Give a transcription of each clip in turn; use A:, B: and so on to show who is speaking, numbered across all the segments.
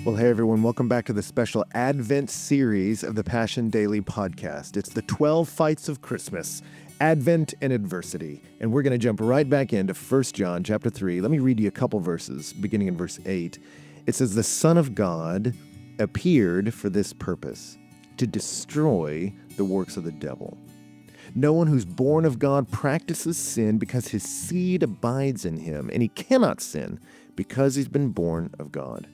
A: Well, hey everyone, welcome back to the special Advent series of the Passion Daily podcast. It's the 12 fights of Christmas, Advent and adversity. And we're going to jump right back into 1 John chapter 3. Let me read you a couple verses, beginning in verse 8. It says, "The Son of God appeared for this purpose, to destroy the works of the devil. No one who's born of God practices sin because his seed abides in him, and he cannot sin because he's been born of God."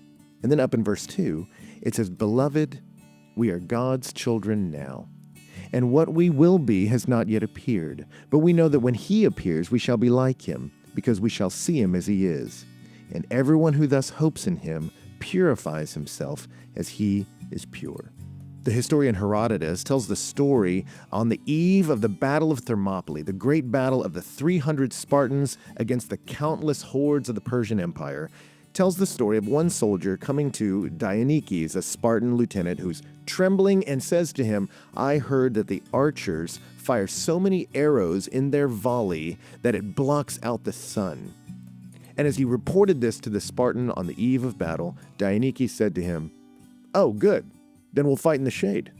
A: And then up in verse 2, it says, "Beloved, we are God's children now, and what we will be has not yet appeared. But we know that when he appears, we shall be like him, because we shall see him as he is. And everyone who thus hopes in him purifies himself as he is pure." The historian Herodotus tells the story on the eve of the Battle of Thermopylae, the great battle of the 300 Spartans against the countless hordes of the Persian Empire. Tells the story of one soldier coming to Dionysius, a Spartan lieutenant, who's trembling and says to him, "I heard that the archers fire so many arrows in their volley that it blocks out the sun." And as he reported this to the Spartan on the eve of battle, Dionysius said to him, "Oh, good, then we'll fight in the shade."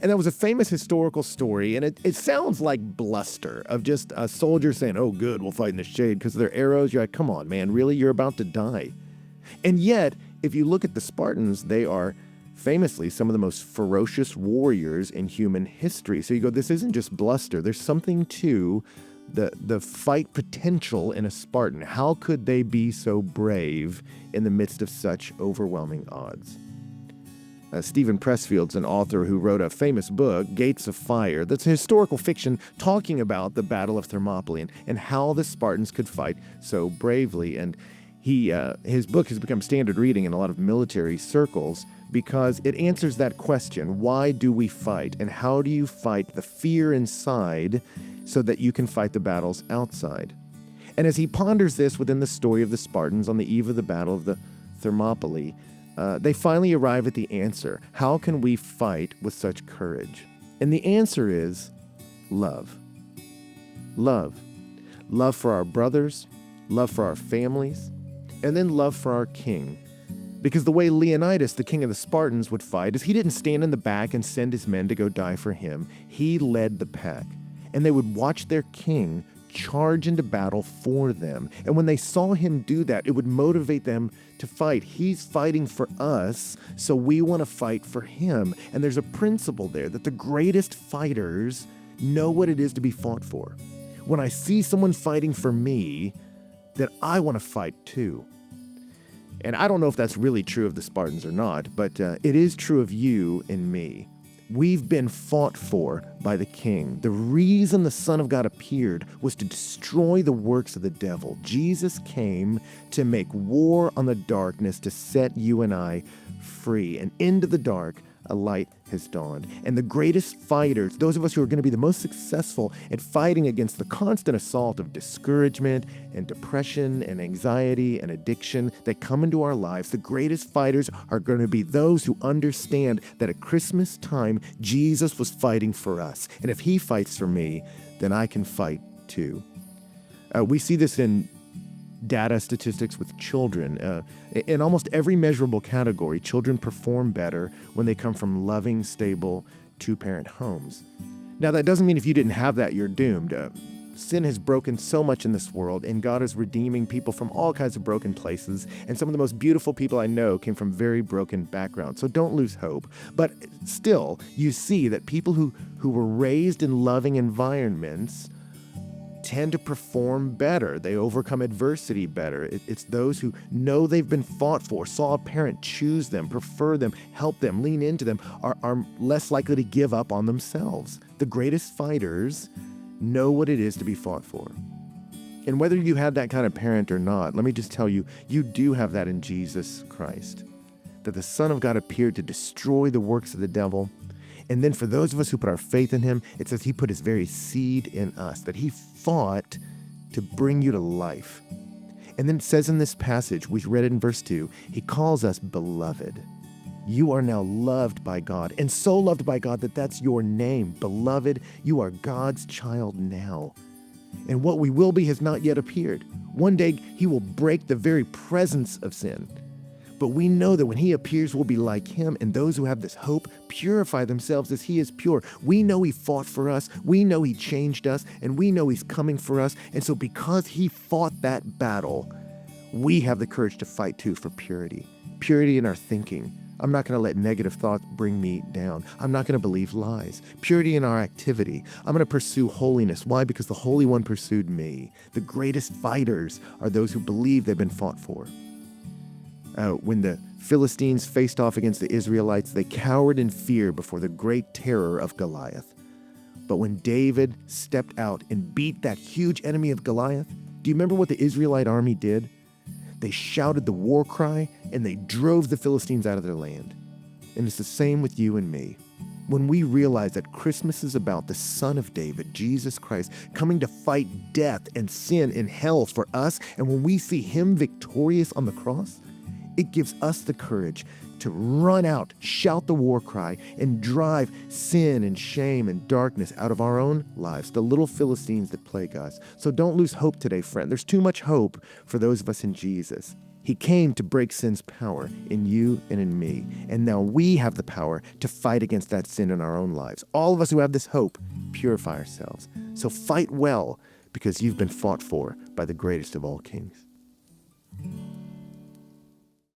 A: And that was a famous historical story, and it sounds like bluster of just a soldier saying, "Oh, good, we'll fight in the shade," because they're arrows. You're like, come on, man, really? You're about to die. And yet, if you look at the Spartans, they are famously some of the most ferocious warriors in human history. So you go, this isn't just bluster. There's something to the fight potential in a Spartan. How could they be so brave in the midst of such overwhelming odds? Stephen Pressfield's an author who wrote a famous book, Gates of Fire, that's a historical fiction talking about the Battle of Thermopylae and how the Spartans could fight so bravely. And his book has become standard reading in a lot of military circles because it answers that question, why do we fight? And how do you fight the fear inside so that you can fight the battles outside? And as he ponders this within the story of the Spartans on the eve of the Battle of the Thermopylae, they finally arrive at the answer. How can we fight with such courage? And the answer is love. Love. Love for our brothers, love for our families, and then love for our king. Because the way Leonidas, the king of the Spartans, would fight is he didn't stand in the back and send his men to go die for him. He led the pack. And they would watch their king charge into battle for them. And when they saw him do that, it would motivate them to fight. He's fighting for us, so we want to fight for him. And there's a principle there that the greatest fighters know what it is to be fought for. When I see someone fighting for me, then I want to fight too. And I don't know if that's really true of the Spartans or not, but it is true of you and me. We've been fought for by the King. The reason the Son of God appeared was to destroy the works of the devil. Jesus came to make war on the darkness, to set you and I free. And into the dark, a light has dawned. And the greatest fighters, those of us who are going to be the most successful at fighting against the constant assault of discouragement and depression and anxiety and addiction that come into our lives, the greatest fighters are going to be those who understand that at Christmas time, Jesus was fighting for us. And if he fights for me, then I can fight too. We see this in data statistics with children. In almost every measurable category, children perform better when they come from loving, stable, two-parent homes. Now, that doesn't mean if you didn't have that, you're doomed. Sin has broken so much in this world, and God is redeeming people from all kinds of broken places, and some of the most beautiful people I know came from very broken backgrounds, so don't lose hope. But still, you see that people who were raised in loving environments tend to perform better. They overcome adversity better. It's those who know they've been fought for, saw a parent choose them, prefer them, help them, lean into them, are less likely to give up on themselves. The greatest fighters know what it is to be fought for. And whether you have that kind of parent or not, let me just tell you, you do have that in Jesus Christ. That the Son of God appeared to destroy the works of the devil. And then for those of us who put our faith in him, it says he put his very seed in us, that he fought to bring you to life. And then it says in this passage, we read it in verse 2, he calls us beloved. You are now loved by God, and so loved by God that that's your name. Beloved, you are God's child now. And what we will be has not yet appeared. One day he will break the very presence of sin. But we know that when he appears, we'll be like him, and those who have this hope purify themselves as he is pure. We know he fought for us, we know he changed us, and we know he's coming for us. And so because he fought that battle, we have the courage to fight too for purity. Purity in our thinking. I'm not going to let negative thoughts bring me down. I'm not going to believe lies. Purity in our activity. I'm going to pursue holiness. Why? Because the Holy One pursued me. The greatest fighters are those who believe they've been fought for. When the Philistines faced off against the Israelites, they cowered in fear before the great terror of Goliath. But when David stepped out and beat that huge enemy of Goliath, do you remember what the Israelite army did? They shouted the war cry, and they drove the Philistines out of their land. And it's the same with you and me. When we realize that Christmas is about the Son of David, Jesus Christ, coming to fight death and sin and hell for us, and when we see him victorious on the cross, it gives us the courage to run out, shout the war cry, and drive sin and shame and darkness out of our own lives, the little Philistines that plague us. So don't lose hope today, friend. There's too much hope for those of us in Jesus. He came to break sin's power in you and in me. And now we have the power to fight against that sin in our own lives. All of us who have this hope purify ourselves. So fight well, because you've been fought for by the greatest of all kings.